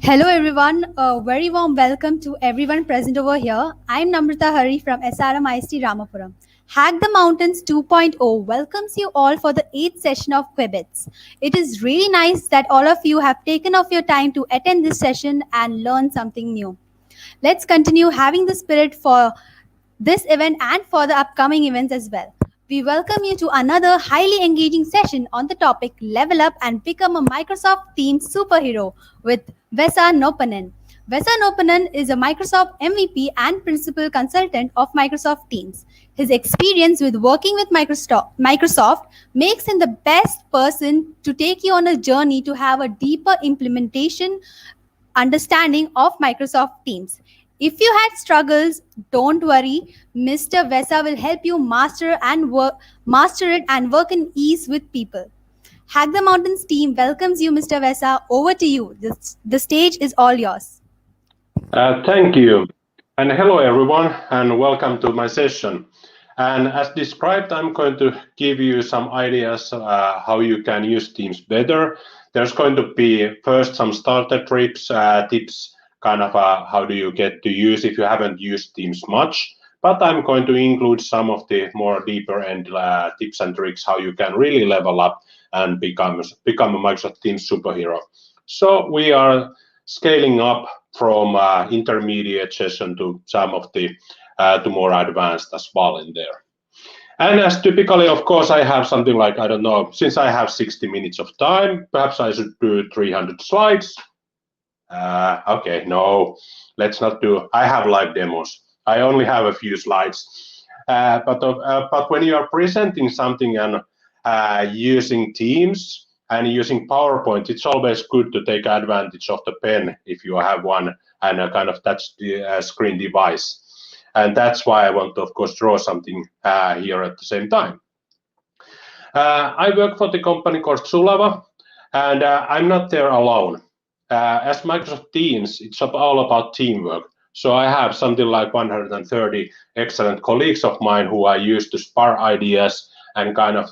Hello everyone, a very warm welcome to everyone present over here. I'm Namrata Hari from SRM IST Ramapuram. Hack the Mountains 2.0 welcomes you all for the 8th session of Qubits. It is really nice that all of you have taken off your time to attend this session and learn something new. Let's continue having the spirit for this event and for the upcoming events as well. We welcome you to another highly engaging session on the topic Level Up and Become a Microsoft Teams Superhero with Vesa Nopanen. Vesa Nopanen is a Microsoft MVP and Principal Consultant of Microsoft Teams. His experience with working with Microsoft makes him the best person to take you on a journey to have a deeper implementation understanding of Microsoft Teams. If you had struggles, don't worry. Mr. Vesa will help you master it and work in ease with people. Hack the Mountains team welcomes you, Mr. Vesa. Over to you. The stage is all yours. Thank you. And hello, everyone, and welcome to my session. And as described, I'm going to give you some ideas how you can use Teams better. There's going to be first some starter tips, kind of how do you get to use if you haven't used Teams much. But I'm going to include some of the more deeper end tips and tricks how you can really level up and become a Microsoft Teams superhero. So we are scaling up from intermediate session to some of the to more advanced as well in there. And as typically, of course, I have something like, I don't know, since I have 60 minutes of time, perhaps I should do 300 slides. Okay, no, let's not do, I have live demos. I only have a few slides. But when you are presenting something and using Teams and using PowerPoint, it's always good to take advantage of the pen if you have one and a kind of touch screen device. And that's why I want to, of course, draw something here at the same time. I work for the company called Sulava, and I'm not there alone. As Microsoft Teams, it's all about teamwork. So I have something like 130 excellent colleagues of mine who I use to spar ideas and kind of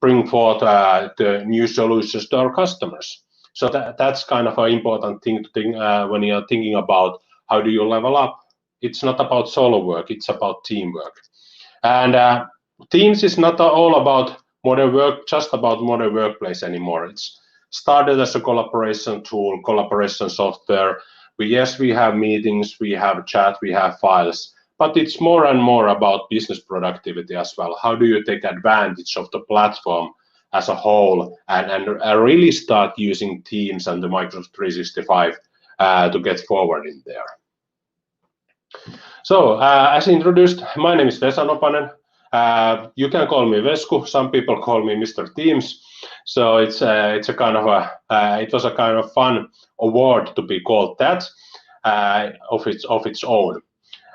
bring forth the new solutions to our customers. So that's kind of an important thing to think when you're thinking about how do you level up. It's not about solo work, it's about teamwork. And Teams is not all about modern work, just about modern workplace anymore. It's started as a collaboration tool, collaboration software. Yes, we have meetings, we have chat, we have files, but it's more and more about business productivity as well. How do you take advantage of the platform as a whole and really start using Teams and the Microsoft 365 to get forward in there? So, as introduced, my name is Vesa Nopanen. You can call me Vesku. Some people call me Mr. Teams. So it's a kind of it was a kind of fun award to be called that of its own.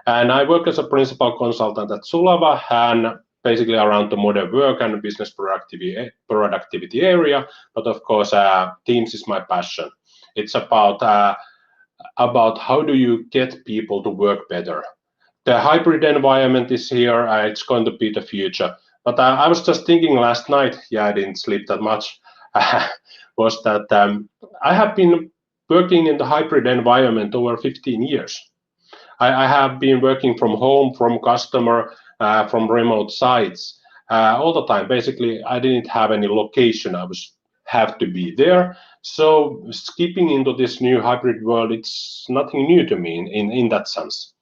And I work as a principal consultant at Sulava and basically around the modern work and business productivity area. But of course, Teams is my passion. It's about how do you get people to work better. The hybrid environment is here. It's going to be the future. But I was just thinking last night, I didn't sleep that much, was that I have been working in the hybrid environment over 15 years. I have been working from home, from customer, from remote sites all the time. Basically, I didn't have any location. I have to be there. So skipping into this new hybrid world, it's nothing new to me in that sense.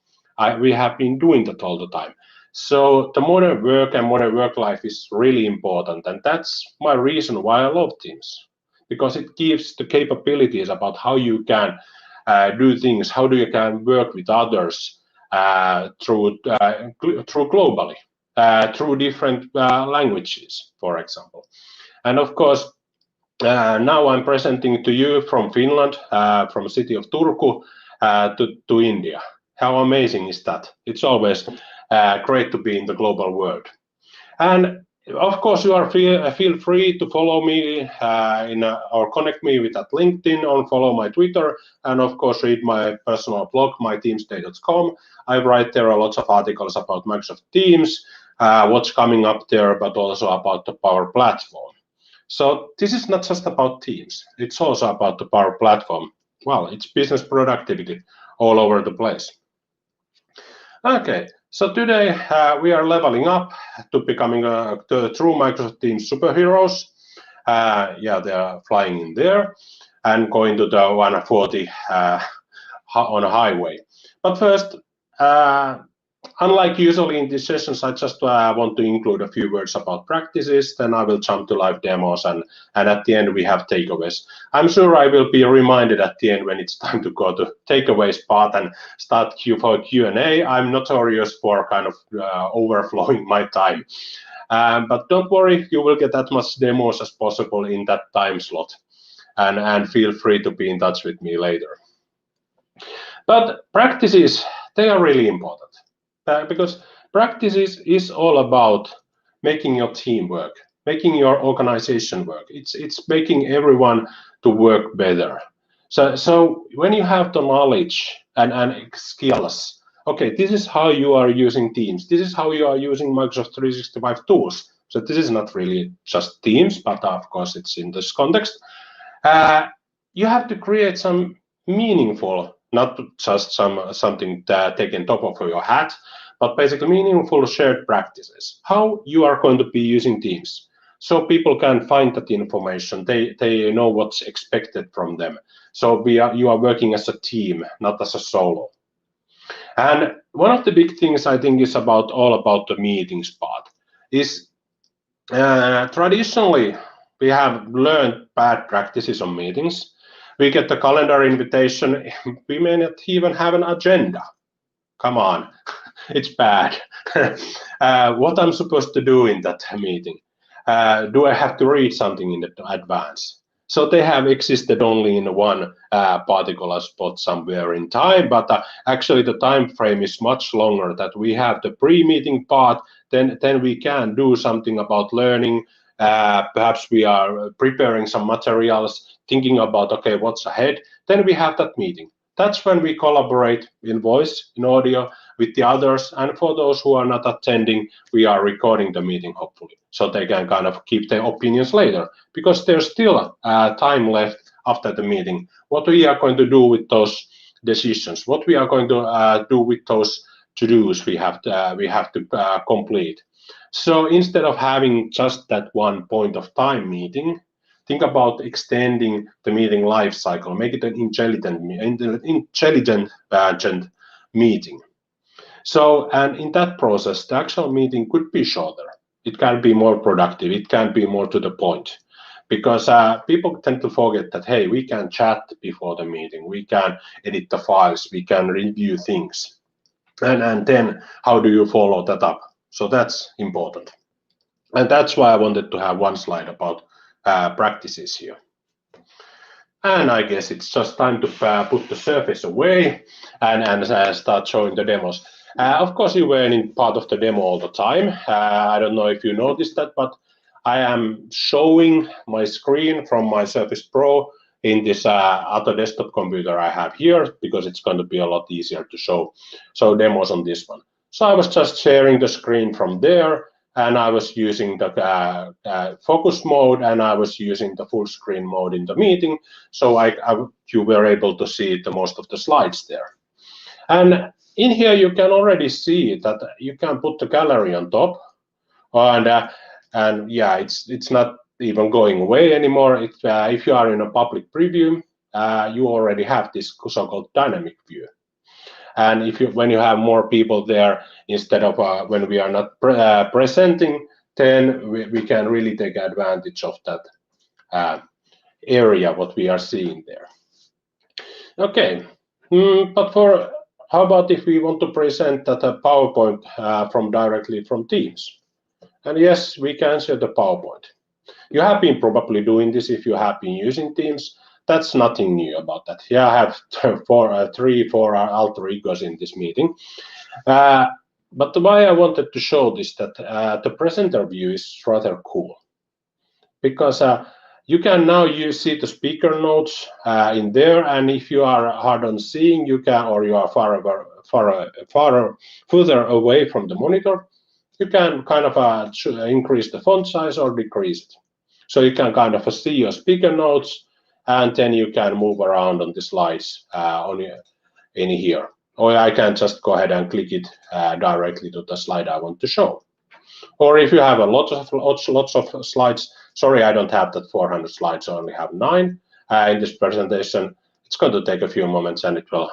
We have been doing that all the time. So the modern work and modern work life is really important. And that's my reason why I love Teams, because it gives the capabilities about how you can do things, how do you can work with others through globally, through different languages, for example. And of course, now I'm presenting to you from Finland, from the city of Turku to India. How amazing is that? It's always great to be in the global world. And of course, you are feel free to follow me or connect me with that LinkedIn or follow my Twitter, and of course read my personal blog, myteamsday.com. I write there lots of articles about Microsoft Teams, what's coming up there, but also about the Power Platform. So this is not just about Teams; it's also about the Power Platform well, it's business productivity all over the place. Okay, so today we are leveling up to becoming the true Microsoft Teams superheroes. Yeah, they are flying in there and going to the 140 on a highway. But first, unlike usually in these sessions, I just want to include a few words about practices, then I will jump to live demos, and at the end we have takeaways. I'm sure I will be reminded at the end when it's time to go to takeaways part and start for Q&A. I'm notorious for kind of overflowing my time. But don't worry, you will get as much demos as possible in that time slot, and feel free to be in touch with me later. But practices, they are really important because practices is all about making your team work, making your organization work. It's making everyone to work better. So when you have the knowledge and skills, okay, this is how you are using Teams. This is how you are using Microsoft 365 tools. So this is not really just Teams, but of course it's in this context. You have to create some meaningful, not just something taken top of your hat, but basically meaningful shared practices. How you are going to be using Teams, so people can find that information. They know what's expected from them. So you are working as a team, not as a solo. And one of the big things I think is all about the meetings part is traditionally we have learned bad practices on meetings. We get the calendar invitation. We may not even have an agenda. Come on, it's bad. What I'm supposed to do in that meeting? Do I have to read something in advance? So they have existed only in one particular spot somewhere in time, but actually the time frame is much longer. That we have the pre-meeting part, then we can do something about learning. Perhaps we are preparing some materials, thinking about, okay, what's ahead. Then we have that meeting. That's when we collaborate in voice, in audio with the others. And for those who are not attending, we are recording the meeting, hopefully, so they can kind of keep their opinions later, because there's still time left after the meeting. What we are going to do with those decisions, what we are going to do with those to-dos we have to complete. So instead of having just that one point of time meeting, think about extending the meeting life cycle, make it an intelligent meeting. So, and in that process, the actual meeting could be shorter. It can be more productive. It can be more to the point, because people tend to forget that, hey, we can chat before the meeting. We can edit the files. We can review things. And then how do you follow that up? So that's important. And that's why I wanted to have one slide about practices here. And I guess it's just time to put the surface away and start showing the demos. Of course, you were in part of the demo all the time. I don't know if you noticed that, but I am showing my screen from my Surface Pro in this other desktop computer I have here, because it's going to be a lot easier to show demos on this one. So I was just sharing the screen from there, and I was using the focus mode, and I was using the full screen mode in the meeting, so you were able to see the most of the slides there. And in here you can already see that you can put the gallery on top, and yeah, it's not even going away anymore. If you are in a public preview, you already have this so-called dynamic view. And when you have more people there, instead of when we are not presenting, then we can really take advantage of that area what we are seeing there. Okay, but how about if we want to present that PowerPoint directly from Teams? And yes, we can share the PowerPoint. You have been probably doing this if you have been using Teams. That's nothing new about that. Yeah, I have three, four alter egos in this meeting. But why I wanted to show this, that the presenter view is rather cool, because you can now see the speaker notes in there, and if you are hard on seeing, you can, or you are further away from the monitor, you can kind of increase the font size or decrease it. So you can kind of see your speaker notes, and then you can move around on the slides in here. Or I can just go ahead and click it directly to the slide I want to show. Or if you have a lots of slides, sorry, I don't have that 400 slides, I only have 9 in this presentation. It's going to take a few moments and it will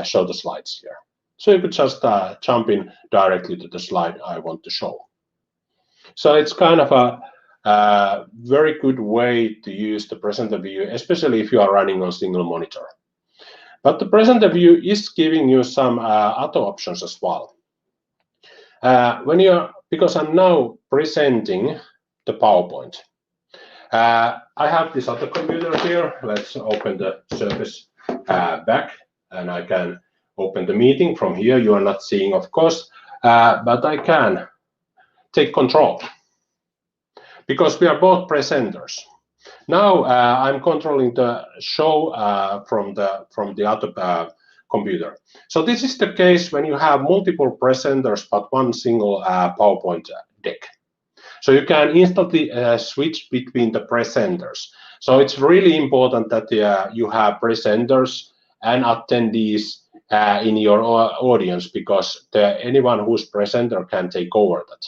show the slides here. So you could just jump in directly to the slide I want to show. So it's kind of a very good way to use the presenter view, especially if you are running on single monitor. But the presenter view is giving you some other options as well. Because I'm now presenting the PowerPoint. I have this other computer here. Let's open the Surface back, and I can open the meeting from here. You are not seeing, of course, but I can take control because we are both presenters. Now I'm controlling the show from the other computer. So this is the case when you have multiple presenters but one single PowerPoint deck. So you can instantly switch between the presenters. So it's really important that you have presenters and attendees in your audience, because anyone who's presenter can take over that.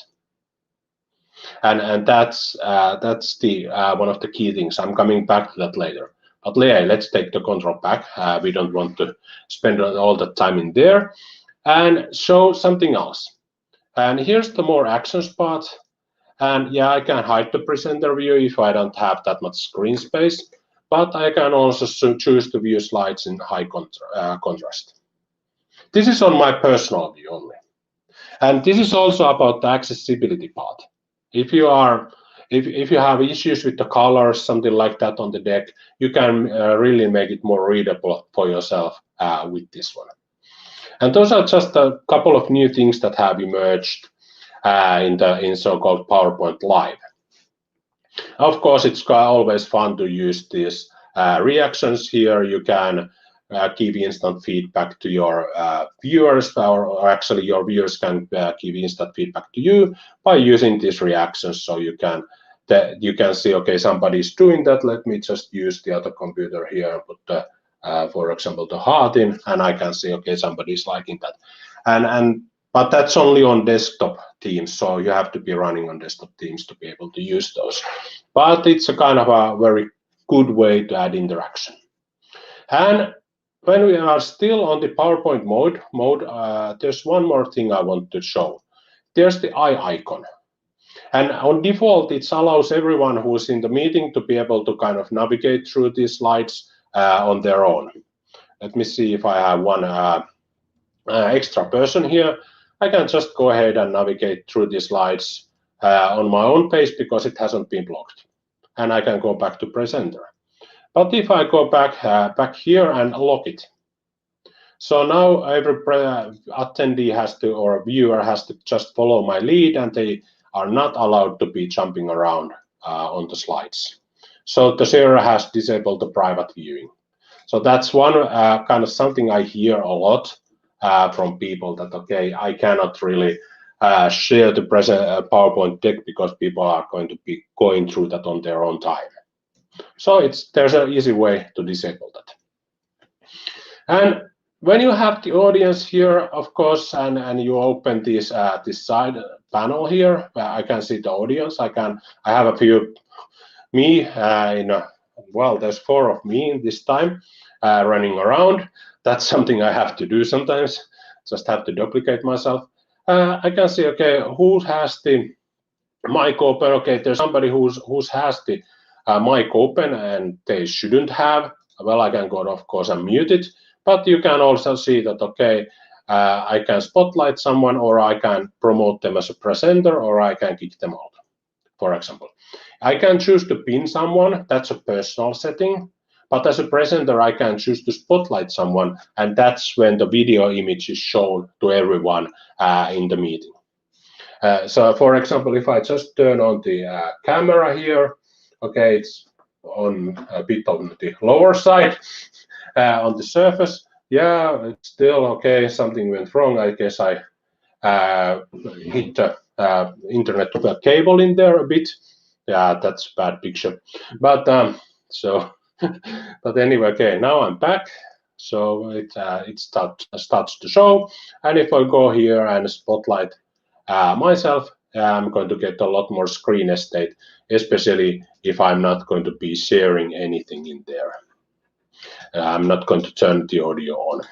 And that's the one of the key things. I'm coming back to that later. But let's take the control back. We don't want to spend all the time in there, and show something else. And here's the more actions part. And yeah, I can hide the presenter view if I don't have that much screen space, but I can also choose to view slides in high contrast. This is on my personal view only. And this is also about the accessibility part. If you have issues with the colors, something like that on the deck, you can really make it more readable for yourself with this one. And those are just a couple of new things that have emerged in so-called PowerPoint Live. Of course, it's always fun to use these reactions here. You can give instant feedback to your viewers, or actually your viewers can give instant feedback to you by using these reactions. So you can see, okay, somebody's doing that. Let me just use the other computer here and put the, for example, the heart in, and I can see, okay, somebody's liking that. But that's only on desktop Teams, so you have to be running on desktop Teams to be able to use those. But it's a kind of a very good way to add interaction. And when we are still on the PowerPoint mode, there's one more thing I want to show. There's the eye icon. And on default, it allows everyone who's in the meeting to be able to kind of navigate through these slides on their own. Let me see if I have one extra person here. I can just go ahead and navigate through these slides on my own pace because it hasn't been blocked. And I can go back to presenter. But if I go back here and lock it, so now every attendee has to, or viewer has to just follow my lead, and they are not allowed to be jumping around on the slides. So the share has disabled the private viewing. So that's one kind of something I hear a lot from people, that, okay, I cannot really share the PowerPoint deck because people are going to be going through that on their own time. So there's an easy way to disable that. And when you have the audience here, of course, and you open this side panel here, I can see the audience. I have a few me well, there's 4 of me this time running around. That's something I have to do sometimes. Just have to duplicate myself. I can see, okay, who has the mic open? Okay, there's somebody who has the mic open and they shouldn't have. Well, I can go, of course, and mute it. But you can also see that, okay, I can spotlight someone, or I can promote them as a presenter, or I can kick them out, for example. I can choose to pin someone. That's a personal setting. But as a presenter, I can choose to spotlight someone, and that's when the video image is shown to everyone in the meeting. So, for example, if I just turn on the camera here, okay, it's on a bit on the lower side on the surface. Yeah, it's still okay. Something went wrong. I guess I hit the internet cable in there a bit. Yeah, that's a bad picture. But so But anyway, okay, now I'm back. So it starts to show. And if I go here and spotlight myself, I'm going to get a lot more screen estate, especially if I'm not going to be sharing anything in there. I'm not going to turn the audio on.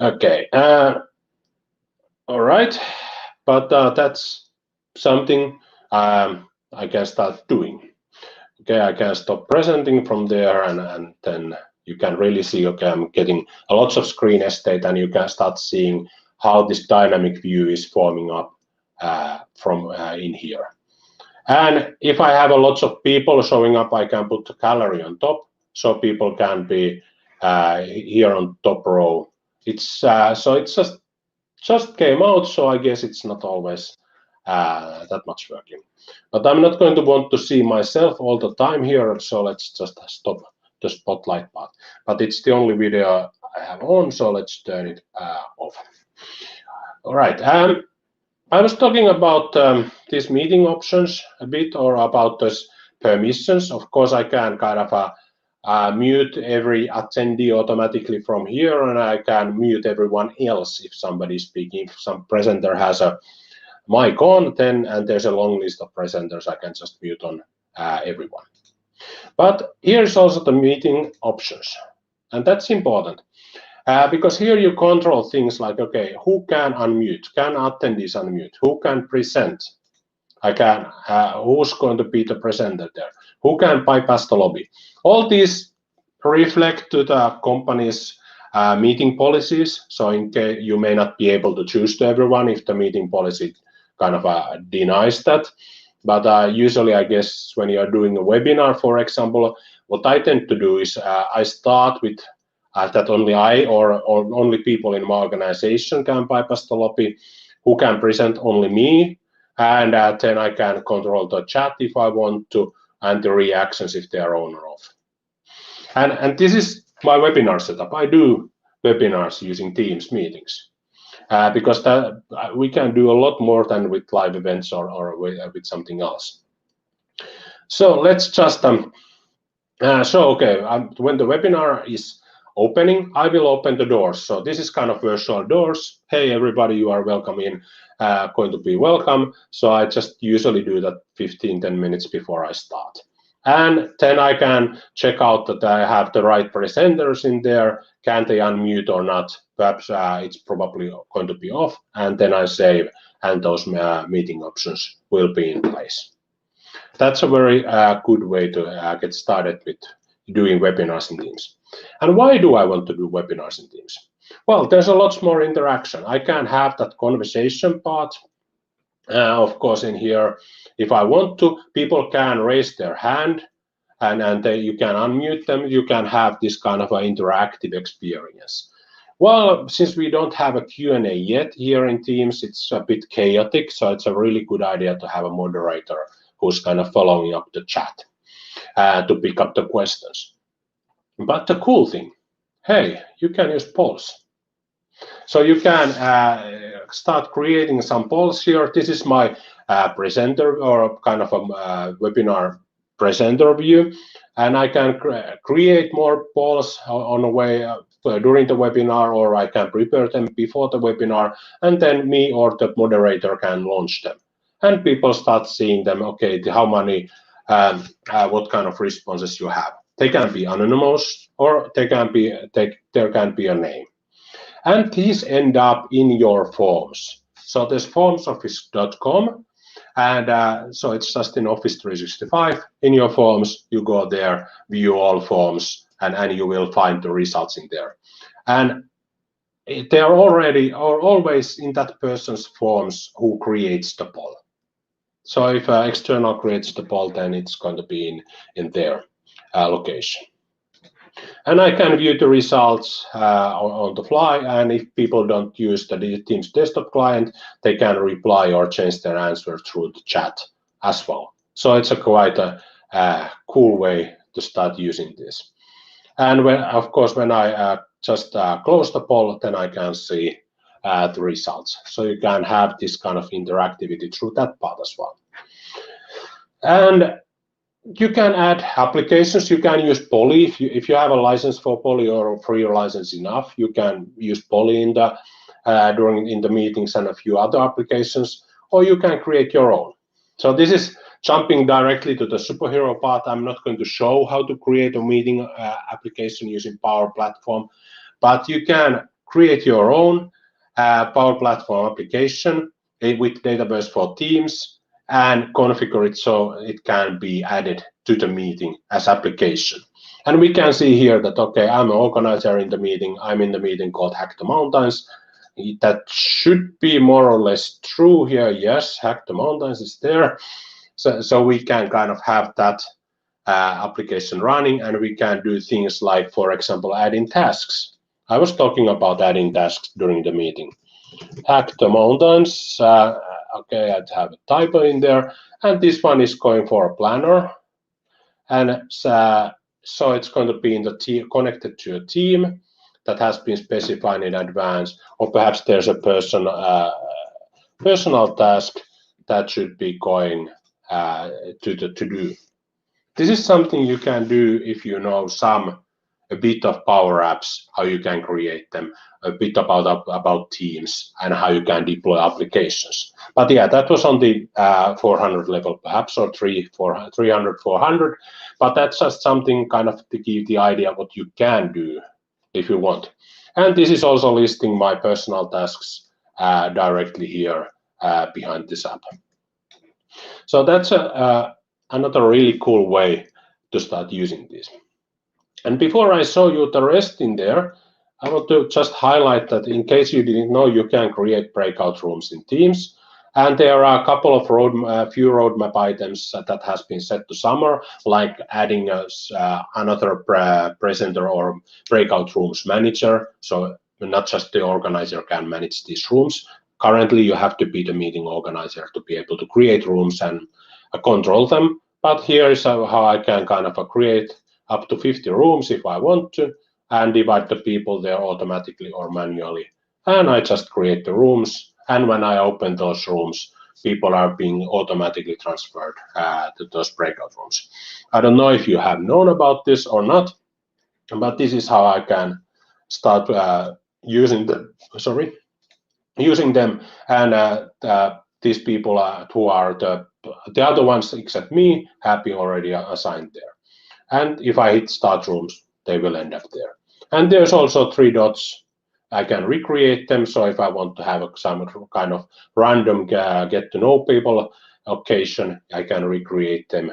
Okay, all right, but that's something I can start doing. Okay, I can stop presenting from there, and then you can really see, okay, I'm getting a lots of screen estate, and you can start seeing how this dynamic view is forming up from in here. And if I have a lots of people showing up, I can put the gallery on top, so people can be here on top row. It's so it's just came out, so I guess it's not always that much working. But I'm not going to want to see myself all the time here, so let's just stop the spotlight part. But it's the only video I have on, so let's turn it off. All right. I was talking about these meeting options a bit, or about those permissions. Of course, I can kind of mute every attendee automatically from here, and I can mute everyone else if somebody's speaking. If some presenter has a mic on, then and there's a long list of presenters, I can just mute on everyone. But here's also the meeting options, and that's important. Because here you control things like, okay, who can unmute? Can attendees unmute? Who can present? Who's going to be the presenter there? Who can bypass the lobby? All these reflect to the company's meeting policies. So in case you may not be able to choose to everyone if the meeting policy kind of denies that. But usually, I guess, when you're doing a webinar, for example, what I tend to do is I start with that only I or only people in my organization can bypass the lobby, who can present only me, and then I can control the chat if I want to, and the reactions if they are on or off. And this is my webinar setup. I do webinars using Teams meetings because we can do a lot more than with live events or with something else. So let's just when the webinar is opening, I will open the doors. So this is kind of virtual doors. Hey, everybody, you are welcome in, going to be welcome. So I just usually do that 10 minutes before I start. And then I can check out that I have the right presenters in there. Can they unmute or not? Perhaps it's probably going to be off. And then I save, and those meeting options will be in place. That's a very good way to get started with doing webinars in Teams. And why do I want to do webinars in Teams? Well, there's a lot more interaction. I can have that conversation part. Of course, in here, if I want to, people can raise their hand, and you can unmute them. You can have this kind of an interactive experience. Well, since we don't have a Q&A yet here in Teams, it's a bit chaotic, so it's a really good idea to have a moderator who's kind of following up the chat to pick up the questions. But the cool thing, hey, you can use polls. So you can start creating some polls here. This is my presenter, or kind of a webinar presenter view. And I can create more polls on a way during the webinar, or I can prepare them before the webinar, and then me or the moderator can launch them. And people start seeing them, okay, how many, what kind of responses you have. They can be anonymous, or there can be a name. And these end up in your forms. So there's formsoffice.com, and so it's just in Office 365. In your forms, you go there, view all forms, and you will find the results in there. And they are always in that person's forms who creates the poll. So if external creates the poll, then it's going to be in their location. And I can view the results on the fly, and if people don't use the Teams desktop client, they can reply or change their answer through the chat as well. So it's quite a cool way to start using this. And of course, when I just close the poll, then I can see the results. So you can have this kind of interactivity through that part as well. And You can add applications. You can use Poly if you have a license for Poly or free license enough. You can use Poly in the during the meetings and a few other applications, or you can create your own. So this is jumping directly to the superhero part. I'm not going to show how to create a meeting application using Power Platform, but you can create your own Power Platform application with database for Teams and configure it so it can be added to the meeting as application. And we can see here that, okay, I'm an organizer in the meeting. I'm in the meeting called Hack the Mountains. That should be more or less true here. Yes, Hack the Mountains is there. So we can kind of have that application running, and we can do things like, for example, adding tasks. I was talking about adding tasks during the meeting. Hack the Mountains. Okay, I'd have a typo in there, and this one is going for a planner, and so it's going to be in the team, connected to a team that has been specified in advance, or perhaps there's a personal task that should be going to the to-do. This is something you can do if you know a bit of Power Apps, how you can create them, a bit about Teams, and how you can deploy applications. But yeah, that was on the 400 level perhaps, or 300, 400. But that's just something kind of to give the idea what you can do if you want. And this is also listing my personal tasks directly here behind this app. So that's another really cool way to start using this. And before I show you the rest in there, I want to just highlight that in case you didn't know, you can create breakout rooms in Teams. And there are a couple of few roadmap items that has been set to summer, like adding another presenter or breakout rooms manager. So not just the organizer can manage these rooms. Currently, you have to be the meeting organizer to be able to create rooms and control them. But here is how I can kind of create up to 50 rooms if I want to, and divide the people there automatically or manually. And I just create the rooms, and when I open those rooms, people are being automatically transferred to those breakout rooms. I don't know if you have known about this or not, but this is how I can start using them, and these people who are the other ones except me have been already assigned there. And if I hit start rooms, they will end up there. And there's also 3 dots. I can recreate them. So if I want to have some kind of random get to know people occasion, I can recreate them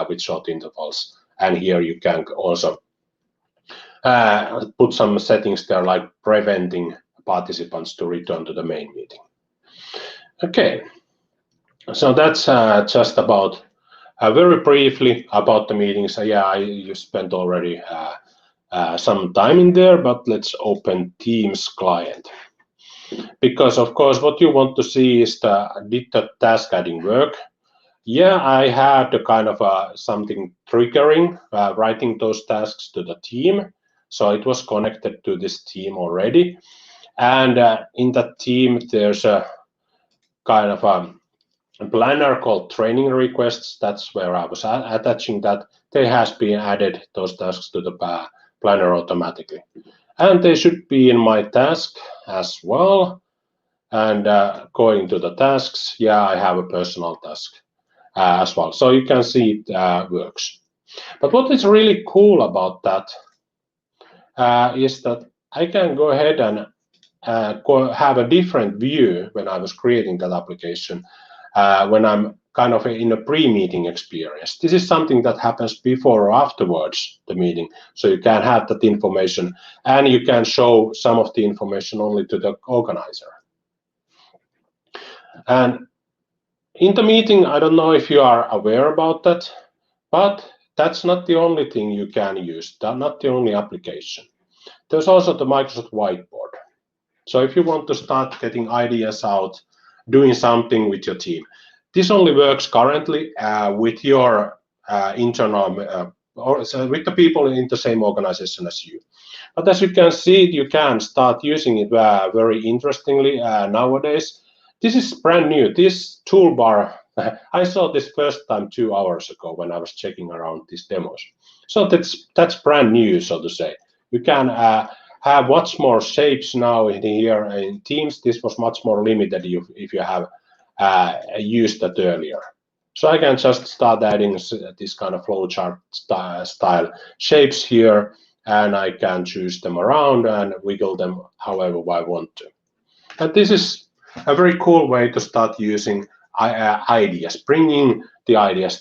with short intervals. And here you can also put some settings there, like preventing participants to return to the main meeting. Okay, so that's just about very briefly about the meetings. Yeah, you spent already some time in there, but let's open Teams client. Because of course, what you want to see is did the task adding work? Yeah, I had the kind of something triggering, writing those tasks to the team. So it was connected to this team already. And in that team, there's a kind of a planner called training requests. That's where I was attaching that. They has been added those tasks to the planner automatically. And they should be in my task as well. And going to the tasks, yeah, I have a personal task as well. So you can see it works. But what is really cool about that is that I can go ahead and have a different view when I was creating that application when I'm kind of in a pre-meeting experience. This is something that happens before or afterwards the meeting. So you can have that information, and you can show some of the information only to the organizer. And in the meeting, I don't know if you are aware about that, but that's not the only thing you can use. That's not the only application. There's also the Microsoft Whiteboard. So if you want to start getting ideas out, doing something with your team, this only works currently with your internal, or with the people in the same organization as you. But as you can see, you can start using it very interestingly nowadays. This is brand new. This toolbar I saw this first time 2 hours ago when I was checking around these demos. So that's brand new, so to say. You can have much more shapes now in here in Teams. This was much more limited if you have used that earlier. So I can just start adding this kind of flowchart style shapes here, and I can choose them around and wiggle them however I want to. And this is a very cool way to start using ideas, bringing the ideas.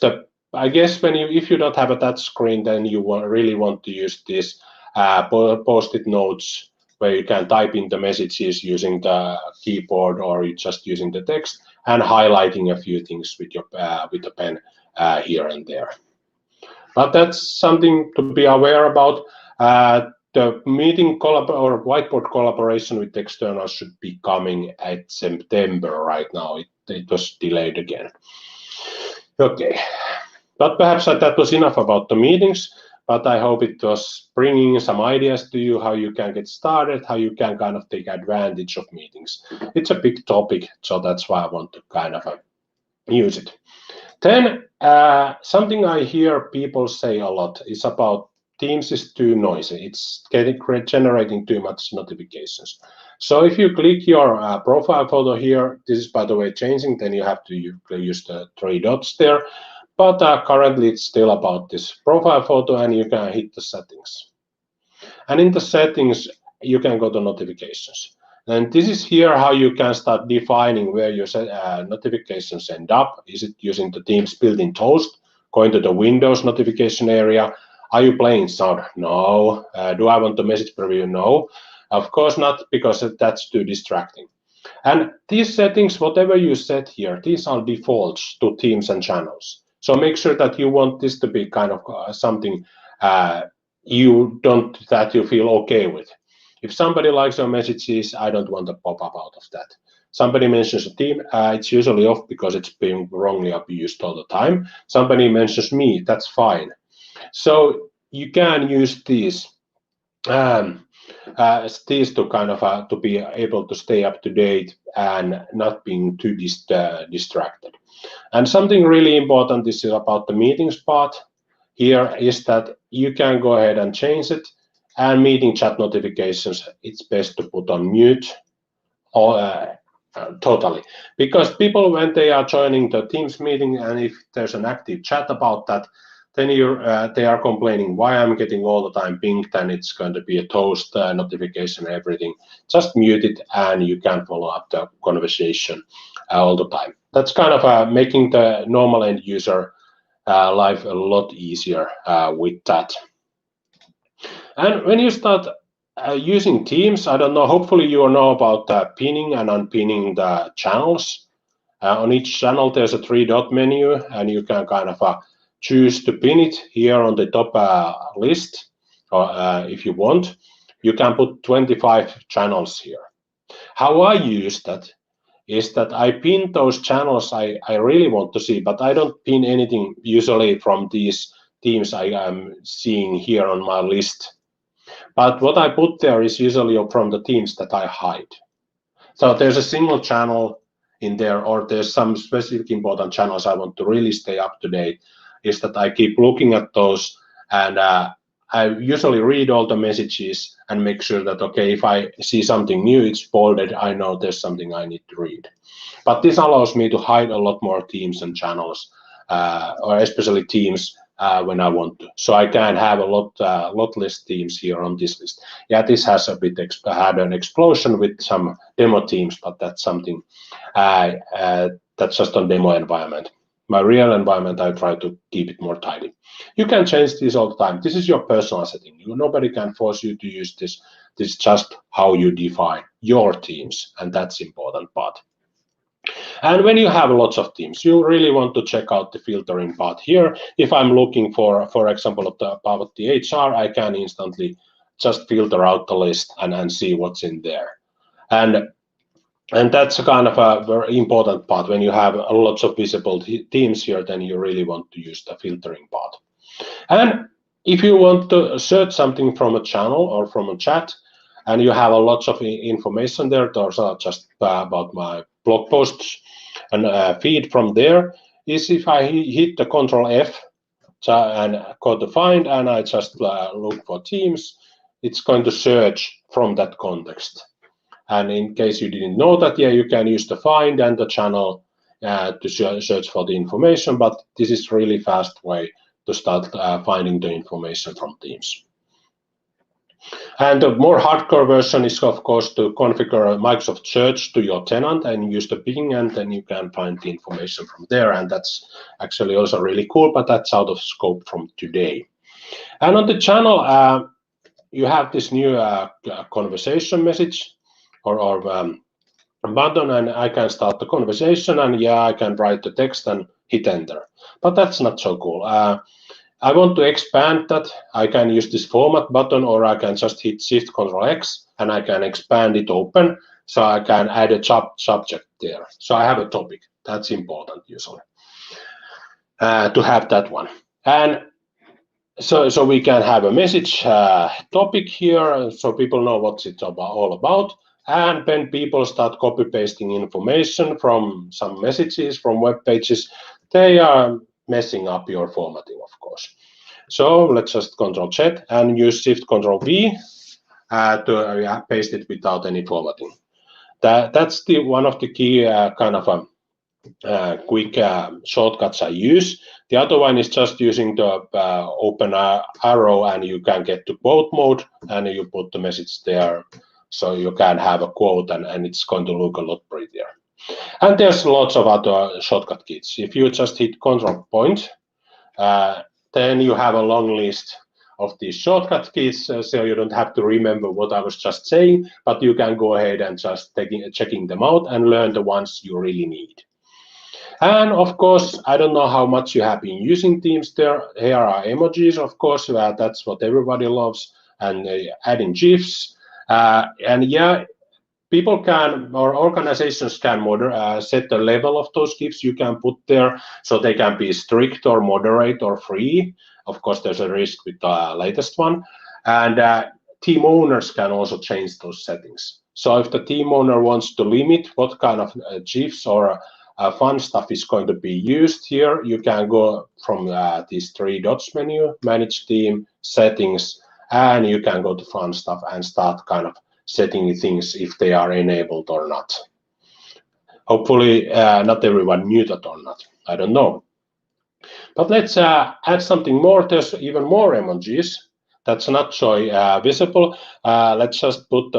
I guess if you don't have a touch screen, then you really want to use these post-it notes where you can type in the messages using the keyboard, or you just using the text and highlighting a few things with the pen here and there. But that's something to be aware about. The meeting or whiteboard collaboration with externals should be coming at September right now. It was delayed again. Okay, but perhaps that was enough about the meetings, but I hope it was bringing some ideas to you how you can get started, how you can kind of take advantage of meetings. It's a big topic, so that's why I want to kind of use it. Then something I hear people say a lot is about Teams is too noisy. It's generating too much notifications. So if you click your profile photo here, this is by the way changing, then you have to use the 3 dots there. But currently it's still about this profile photo, and you can hit the settings. And in the settings, you can go to notifications. And this is here how you can start defining where your notifications end up. Is it using the Teams built-in toast, going to the Windows notification area? Are you playing sound? No. Do I want the message preview? No. Of course not, because that's too distracting. And these settings, whatever you set here, these are defaults to Teams and channels. So make sure that you want this to be kind of something that you feel okay with. If somebody likes your messages, I don't want a pop-up out of that. Somebody mentions a team, it's usually off because it's being wrongly abused all the time. Somebody mentions me, that's fine. So you can use these to kind of to be able to stay up to date and not being too distracted. And something really important is about the meetings part here is that you can go ahead and change it. And meeting chat notifications, it's best to put on mute or totally, because people, when they are joining the Teams meeting, and if there's an active chat about that, then they are complaining why I'm getting all the time pinged, and it's going to be a toast notification and everything. Just mute it, and you can follow up the conversation all the time. That's kind of making the normal end user life a lot easier with that. And when you start using Teams, I don't know, hopefully you know about pinning and unpinning the channels. On each channel, there's a 3-dot menu, and you can kind of choose to pin it here on the top list, or if you want. You can put 25 channels here. How I use that is that I pin those channels I really want to see, but I don't pin anything usually from these teams I am seeing here on my list. But what I put there is usually from the teams that I hide. So there's a single channel in there, or there's some specific important channels I want to really stay up to date, is that I keep looking at those, and I usually read all the messages and make sure that, okay, if I see something new, it's bolded, I know there's something I need to read. But this allows me to hide a lot more teams and channels, or especially teams when I want to. So I can have a lot less teams here on this list. Yeah, this has a bit had an explosion with some demo teams, but that's something that's just on demo environment. My real environment, I try to keep it more tidy. You can change this all the time. This is your personal setting. Nobody can force you to use this. This is just how you define your teams, and that's important part. And when you have lots of teams, you really want to check out the filtering part here. If I'm looking for example, about the HR, I can instantly just filter out the list and see what's in there. And that's kind of a very important part. When you have lots of visible teams here, then you really want to use the filtering part. And if you want to search something from a channel or from a chat, and you have a lot of information there, those are just about my blog posts and feed from there, is if I hit the Control F and go to find, and I just look for Teams, it's going to search from that context. And in case you didn't know that, yeah, you can use the find and the channel to search for the information, but this is really fast way to start finding the information from Teams. And the more hardcore version is, of course, to configure Microsoft Search to your tenant and use the Bing, and then you can find the information from there. And that's actually also really cool, but that's out of scope from today. And on the channel, you have this new conversation message or button, and I can start the conversation, and yeah, I can write the text and hit enter. But that's not so cool. I want to expand that. I can use this format button, or I can just hit Shift Control X and I can expand it open. So I can add a subject there. So I have a topic. That's important usually to have that one. And so we can have a message topic here, so people know what it's all about. And when people start copy pasting information from some messages from web pages, they are messing up your formatting, of course. So let's just Control Z and use Shift Control V to paste it without any formatting. That's one of the key kind of quick shortcuts I use. The other one is just using the open arrow, and you can get to quote mode, and you put the message there, so you can have a quote, and it's going to look a lot prettier. And there's lots of other shortcut keys. If you just hit Control Point, then you have a long list of these shortcut keys, so you don't have to remember what I was just saying, but you can go ahead and just checking them out and learn the ones you really need. And of course, I don't know how much you have been using Teams there. Here are emojis, of course, that's what everybody loves, and adding GIFs. And yeah, people can, or organizations can set the level of those GIFs you can put there, so they can be strict or moderate or free. Of course, there's a risk with the latest one. And team owners can also change those settings. So if the team owner wants to limit what kind of GIFs or fun stuff is going to be used here, you can go from these three dots menu, manage team, settings, and you can go to fun stuff and start kind of setting things if they are enabled or not. Hopefully not everyone knew that or not, I don't know. But let's add something more. There's even more emojis that's not so visible. Let's just put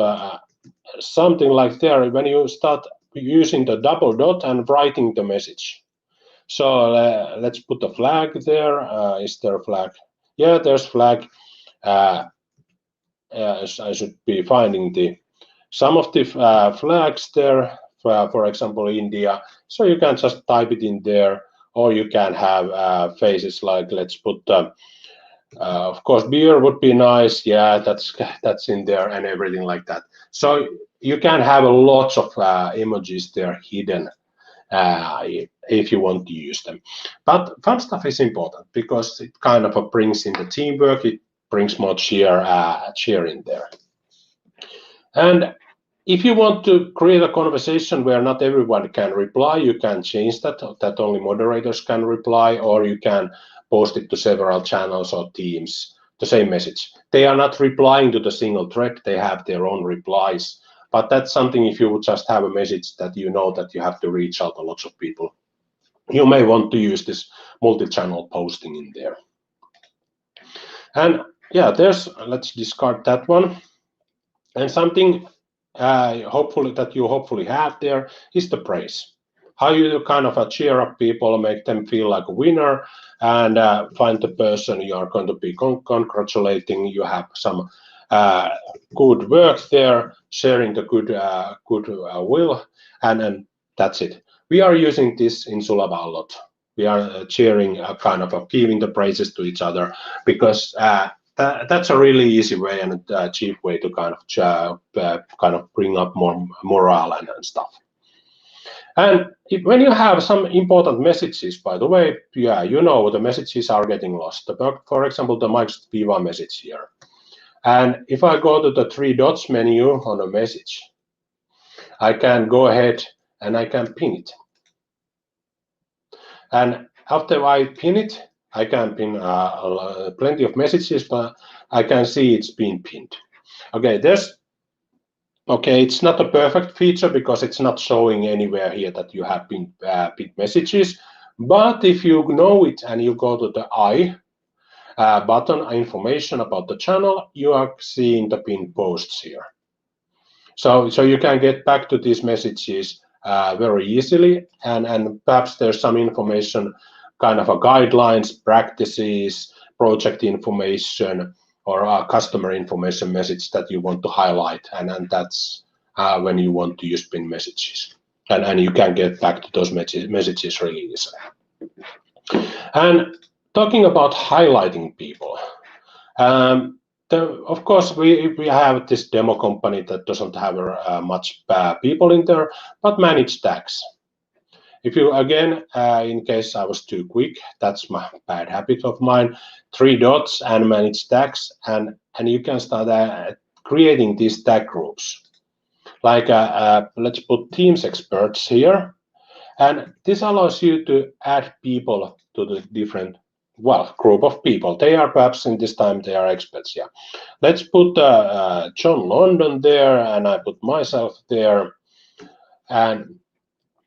something like there when you start using the double dot and writing the message. So let's put a flag there. Is there a flag? Yeah, there's flag. I should be finding some of the flags there, for example, India. So you can just type it in there, or you can have faces like, let's put, of course, beer would be nice. Yeah, that's in there, and everything like that. So you can have lots of emojis there hidden if you want to use them. But fun stuff is important because it kind of brings in the teamwork. It brings more cheer in there. And if you want to create a conversation where not everyone can reply, you can change that only moderators can reply, or you can post it to several channels or teams, the same message. They are not replying to the single thread, they have their own replies. But that's something, if you would just have a message that you know that you have to reach out to lots of people, you may want to use this multi-channel posting in there. And yeah, let's discard that one. And something hopefully that you have there is the praise. How you kind of cheer up people, make them feel like a winner, and find the person you are going to be congratulating. You have some good work there, sharing the good will, and that's it. We are using this in Sulava a lot. We are cheering, kind of giving the praises to each other, because that's a really easy way and a cheap way to kind of bring up more morale and stuff. And when you have some important messages, by the way, yeah, you know the messages are getting lost. For example, the Microsoft Viva message here. And if I go to the three dots menu on a message, I can go ahead and I can pin it. And after I pin it, I can pin plenty of messages, but I can see it's been pinned. Okay, it's not a perfect feature because it's not showing anywhere here that you have pinned messages. But if you know it and you go to the I button, information about the channel, you are seeing the pinned posts here. So you can get back to these messages very easily, and perhaps there's some information, kind of a guidelines, practices, project information, or a customer information message that you want to highlight, and that's when you want to use pin messages, and you can get back to those messages really easily. And talking about highlighting people, of course, we have this demo company that doesn't have much people in there, but manage tags. If you, again, in case I was too quick, that's my bad habit of mine, 3 dots and manage tags, and you can start creating these tag groups. Like, let's put Teams experts here, and this allows you to add people to the different, group of people. They are perhaps in this time, they are experts, yeah. Let's put John London there, and I put myself there, and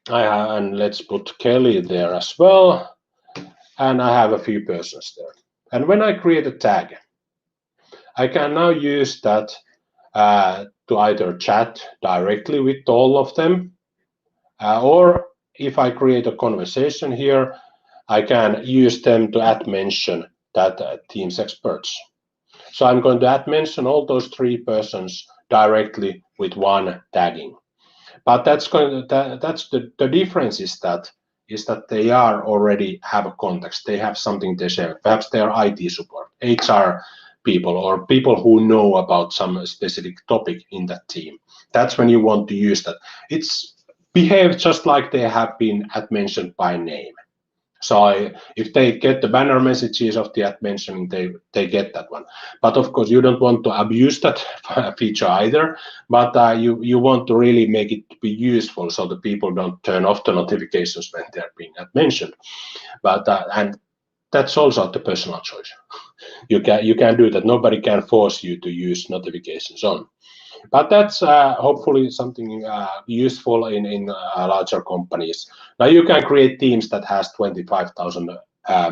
let's put Kelly there as well, and I have a few persons there. And when I create a tag, I can now use that to either chat directly with all of them, or if I create a conversation here, I can use them to add mention that Teams experts. So I'm going to add mention all those 3 persons directly with one tagging. But that's the difference is that they are already have a context. They have something they share. Perhaps they are IT support, HR people, or people who know about some specific topic in that team. That's when you want to use that. It's behaved just like they have been mentioned by name. So if they get the banner messages of the mentioning, they get that one. But of course, you don't want to abuse that feature either. But you want to really make it be useful so the people don't turn off the notifications when they're being mentioned. But and that's also the personal choice. You can do that. Nobody can force you to use notifications on. But that's hopefully something useful in larger companies. Now you can create teams that has 25,000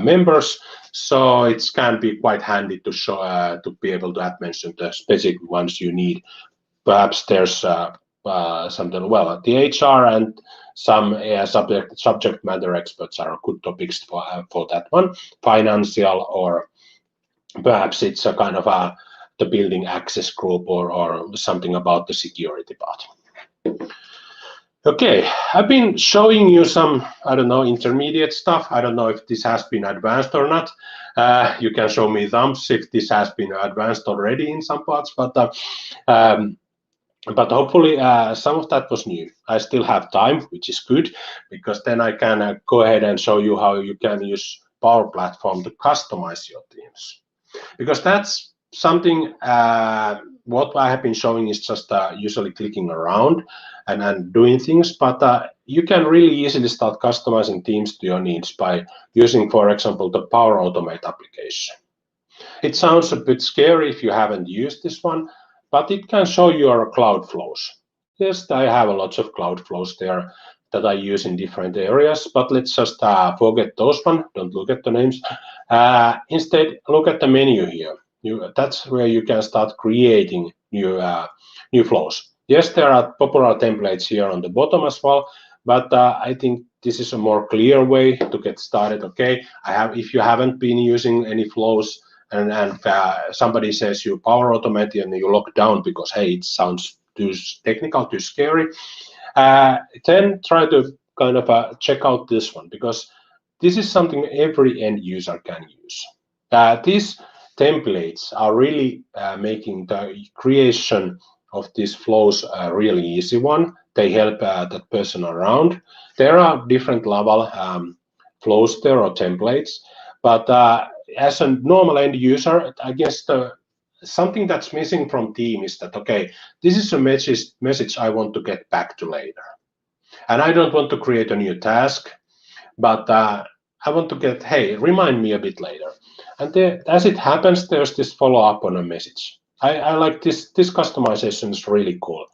members, so it can be quite handy to show to be able to mention the specific ones you need. Perhaps there's something. Well, the HR and some subject matter experts are good topics for that one. Financial, or perhaps it's a kind of the building access group, or something about the security part. Okay, I've been showing you some, I don't know, intermediate stuff. I don't know if this has been advanced or not. You can show me thumbs if this has been advanced already in some parts, but hopefully some of that was new. I still have time, which is good, because then I can go ahead and show you how you can use Power Platform to customize your themes. Because that's something, what I have been showing is just usually clicking around and doing things, but you can really easily start customizing themes to your needs by using, for example, the Power Automate application. It sounds a bit scary if you haven't used this one, but it can show your cloud flows. Yes, I have a lot of cloud flows there that I use in different areas, but let's just forget those one. Don't look at the names. Instead, look at the menu here. That's where you can start creating new flows. Yes, there are popular templates here on the bottom as well, but I think this is a more clear way to get started. Okay, if you haven't been using any flows, and somebody says you Power Automate and you lock down because, hey, it sounds too technical, too scary, then try to kind of check out this one, because this is something every end user can use. These templates are really making the creation of these flows a really easy one. They help that person around. There are different level flows there, or templates, but as a normal end user, I guess something that's missing from team is that, okay, this is a message I want to get back to later, and I don't want to create a new task, but I want to get, hey, remind me a bit later. And there, as it happens, there's this follow-up on a message. I like this customization is really cool.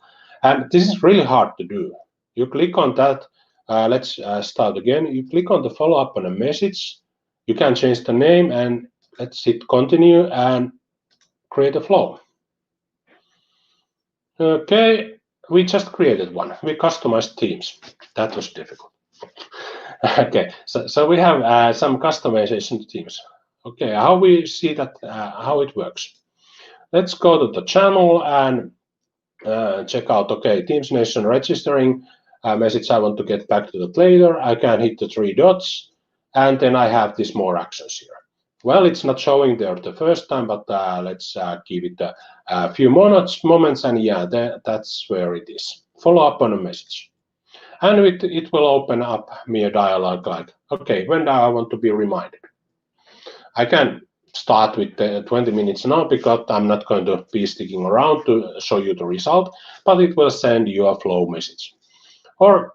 And this is really hard to do. You click on that. Let's start again. You click on the follow-up on a message. You can change the name and let's hit continue and create a flow. Okay, we just created one. We customized themes. That was difficult. Okay, so we have some customization themes. Okay, how we see that, how it works. Let's go to the channel and check out, okay, Teams Nation registering message. I want to get back to that later. I can hit the 3 dots, and then I have these more actions here. Well, it's not showing there the first time, but let's give it a few moments, and yeah, that's where it is. Follow up on a message. And it will open up me a dialogue like, okay, when do I want to be reminded? I can start with 20 minutes now because I'm not going to be sticking around to show you the result, but it will send you a flow message. Or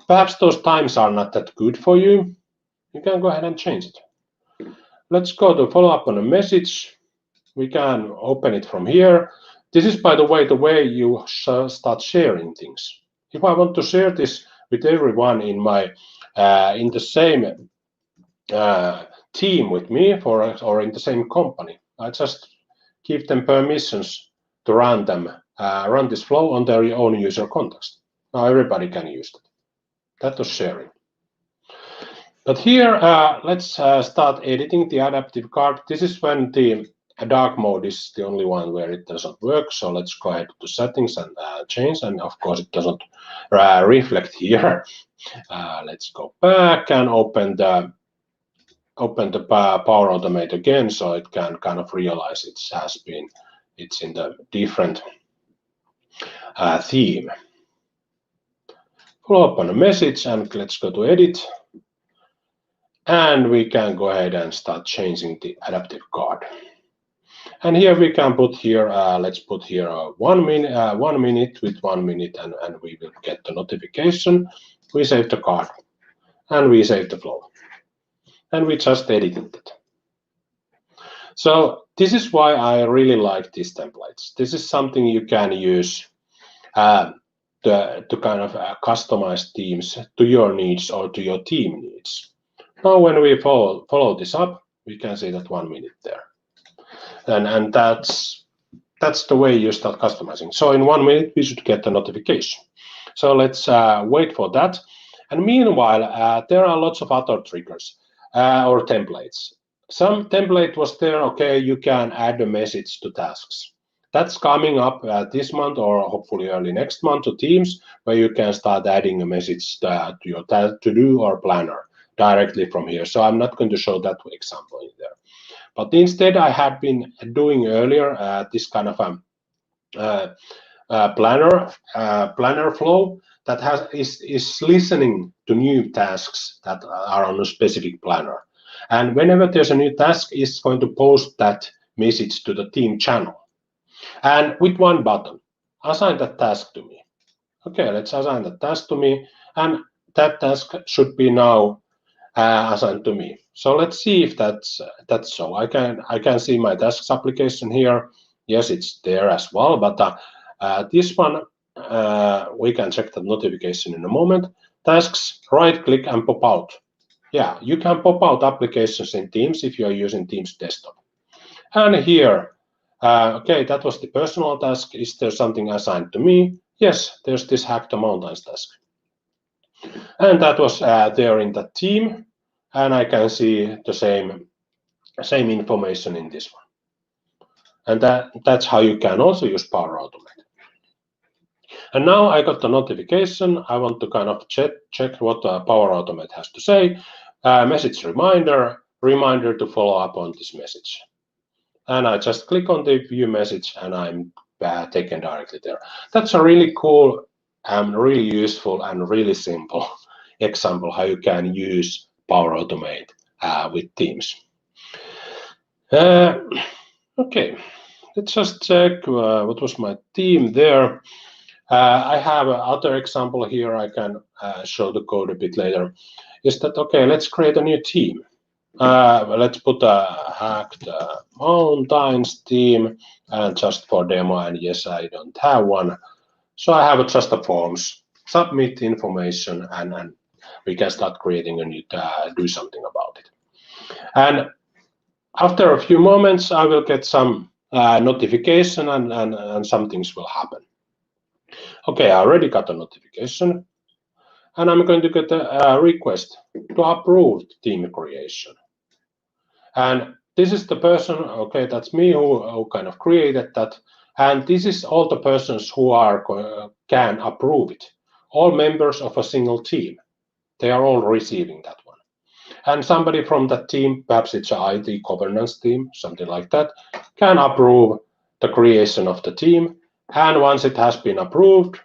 perhaps those times are not that good for you. You can go ahead and change it. Let's go to follow up on a message. We can open it from here. This is, by the way you start sharing things. If I want to share this with everyone in my in the same team with me or in the same company, I just give them permissions to run this flow on their own user context. Now everybody can use it. That was sharing. But here, let's start editing the adaptive card. This is when the dark mode is the only one where it doesn't work. So let's go ahead to settings and change. And of course, it doesn't reflect here. Let's go back and open the Power Automate again, so it can kind of realize it's in the different theme. Follow up on a message, and let's go to edit. And we can go ahead and start changing the adaptive card. And here we can put here, let's put here 1 minute, 1 minute with 1 minute, and we will get the notification. We save the card, and we save the flow. And we just edited it. So this is why I really like these templates. This is something you can use to kind of customize themes to your needs or to your team needs. Now, when we follow this up, we can see that 1 minute there, and that's the way you start customizing. So in 1 minute, we should get the notification. So let's wait for that. And meanwhile, there are lots of other triggers or templates. Some template was there. Okay, you can add a message to tasks. That's coming up this month or hopefully early next month to Teams, where you can start adding a message to your to-do or planner directly from here. So I'm not going to show that example in there. But instead, I had been doing earlier this kind of planner flow that is listening to new tasks that are on a specific planner. And whenever there's a new task, it's going to post that message to the team channel. And with one button, assign that task to me. Okay, let's assign that task to me, and that task should be now assigned to me. So let's see if that's so. I can see my tasks application here. Yes, it's there as well, but this one we can check the notification in a moment. Tasks, right-click and pop out. Yeah, you can pop out applications in Teams if you are using Teams desktop. And here, okay, that was the personal task. Is there something assigned to me? Yes, there's this Hack the Mountains task. And that was there in the team. And I can see the same information in this one. And that's how you can also use Power Automate. And now I got the notification. I want to kind of check what Power Automate has to say. Message reminder to follow up on this message. And I just click on the view message and I'm taken directly there. That's a really cool and really useful and really simple example how you can use Power Automate with Teams. Okay, let's just check what was my theme there. I have another example here. I can show the code a bit later. Is that okay? Let's create a new team. Let's put a hacked mountains team, and just for demo. And yes, I don't have one, so I have just a forms. Submit information, and we can start creating a new do something about it. And after a few moments, I will get some notification, and some things will happen. Okay, I already got a notification, and I'm going to get a request to approve team creation. And this is the person, okay, that's me who kind of created that. And this is all the persons who can approve it. All members of a single team, they are all receiving that one. And somebody from that team, perhaps it's an IT governance team, something like that, can approve the creation of the team. And once it has been approved,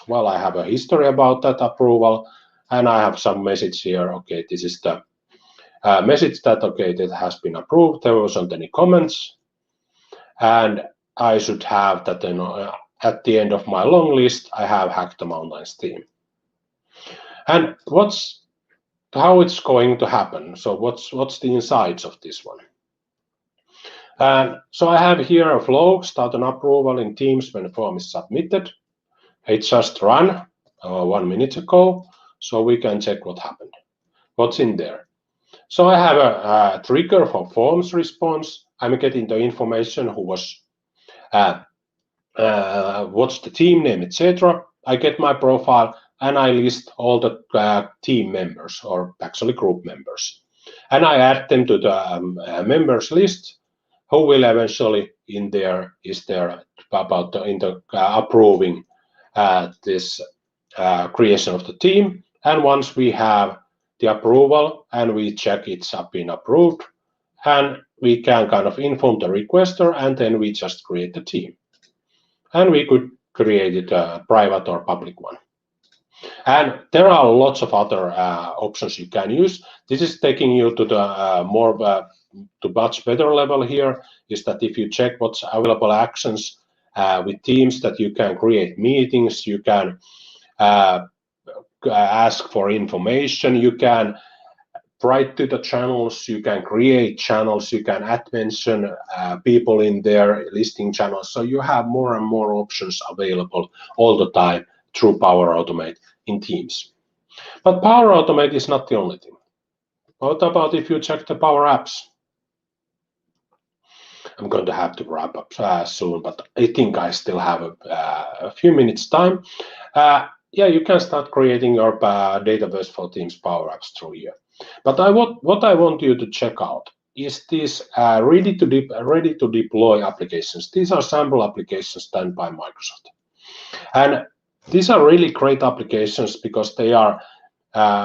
well, I have a history about that approval, and I have some message here. Okay, this is the message that, okay, that has been approved. There wasn't any comments, and I should have that, at the end of my long list, I have hacked the mountains team. And how it's going to happen? So what's the insides of this one? So I have here a flow, start an approval in Teams when the form is submitted. It just ran 1 minute ago, so we can check what happened. What's in there? So I have a trigger for forms response. I'm getting the information who was, what's the team name, etc. I get my profile, and I list all the team members, or actually group members. And I add them to the members list, who will eventually in there is there about approving this creation of the team. And once we have the approval and we check it's been approved, and we can kind of inform the requester, and then we just create the team. And we could create it a private or public one. And there are lots of other options you can use. This is taking you to the to much better level here, is that if you check what's available actions with Teams, that you can create meetings, you can ask for information, you can write to the channels, you can create channels, you can add mention people in there, listing channels. So you have more and more options available all the time through Power Automate in Teams. But Power Automate is not the only thing. What about if you check the Power Apps? I'm going to have to wrap up soon, but I think I still have a few minutes time. Yeah, you can start creating your database for Teams Power Apps through here. But what I want you to check out is these ready to deploy applications. These are sample applications done by Microsoft. And these are really great applications because they are,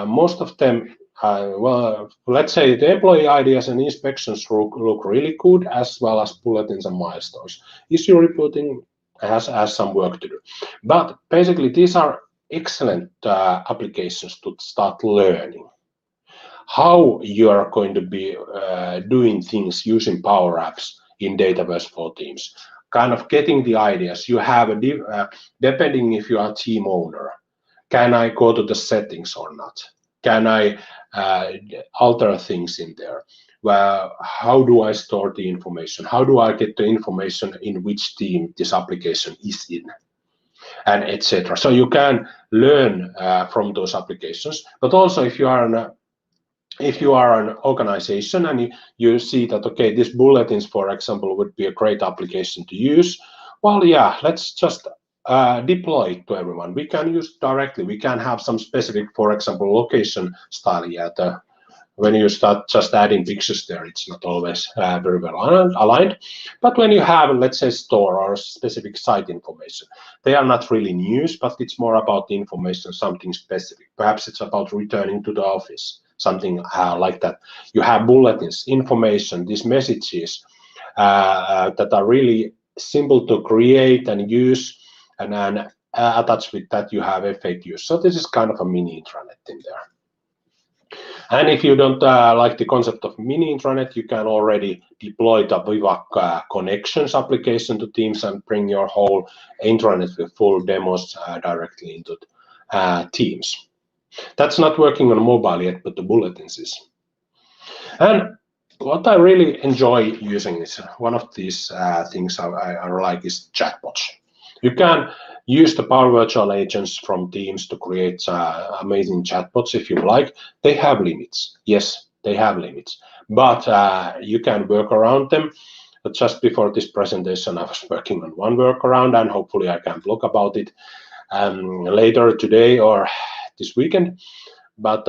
most of them, well, let's say the employee ideas and inspections look really good, as well as bulletins and milestones. Issue reporting has some work to do. But basically, these are excellent applications to start learning how you are going to be doing things using Power Apps in database for Teams. Kind of getting the ideas. You have depending if you are a team owner, can I go to the settings or not? Can I alter things in there? Well, how do I store the information? How do I get the information in which team this application is in? And etc. So you can learn from those applications. But also, if you are an organization and you see that, okay, these bulletins, for example, would be a great application to use, well, yeah, let's just deploy it to everyone. We can use directly. We can have some specific, for example, location style. Yeah, when you start just adding pictures there, it's not always very well aligned. But when you have, let's say, store or specific site information, they are not really news, but it's more about the information, something specific. Perhaps it's about returning to the office, something like that. You have bulletins, information, these messages that are really simple to create and use, and then attached with that you have FAQs. So this is kind of a mini intranet in there. And if you don't like the concept of mini intranet, you can already deploy the Viva Connections application to Teams and bring your whole intranet with full demos directly into Teams. That's not working on mobile yet, but the bulletins is. And what I really enjoy using is one of these things I like is chatbots. You can use the Power Virtual Agents from Teams to create amazing chatbots if you like. They have limits. Yes, they have limits, but you can work around them. But just before this presentation, I was working on one workaround, and hopefully I can blog about it later today or this weekend. But